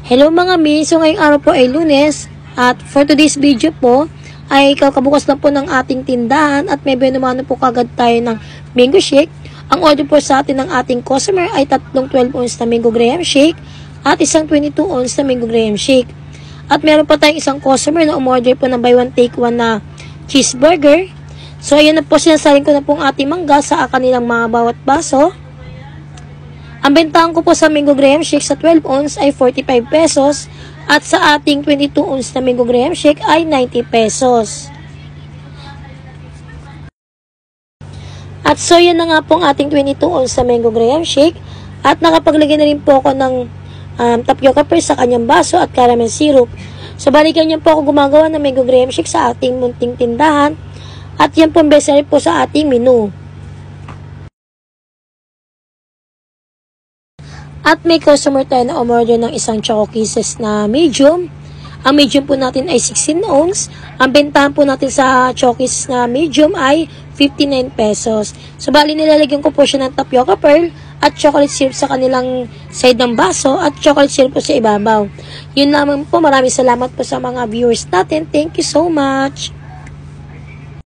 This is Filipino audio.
Hello mga mi, so ngayong araw po ay Lunes at for today's video po ay kakabukas lang po ng ating tindahan at may binumano po kagad tayo ng mango shake. Ang order po sa atin ng ating customer ay tatlong 12 ounce na mango graham shake at isang 22 ounce na mango graham shake. At meron pa tayong isang customer na umorder po ng buy one take one na cheeseburger. So ayan na po, sinasaling ko na po ang ating mangga sa kanilang mga bawat baso. Ang bentahan ko po sa mango graham shake sa 12 ounce ay 45 pesos at sa ating 22 ounce na mango graham shake ay 90 pesos. At so yan na nga po ang ating 22 ounce na mango graham shake at nakapaglagay na rin po ako ng tapioca pearls sa kanyang baso at caramel syrup. So balikan niyo po ako gumagawa ng mango graham shake sa ating munting tindahan at yan po ang bestseller po sa ating menu. At may customer tayo na umorder ng isang choco kisses na medium. Ang medium po natin ay 16 ounce. Ang bentahan po natin sa choco kisses na medium ay 59 pesos. So bali nilalagyan ko po siya ng tapioca pearl at chocolate syrup sa kanilang side ng baso at chocolate syrup po sa ibabaw. Yun lamang po, maraming salamat po sa mga viewers natin. Thank you so much!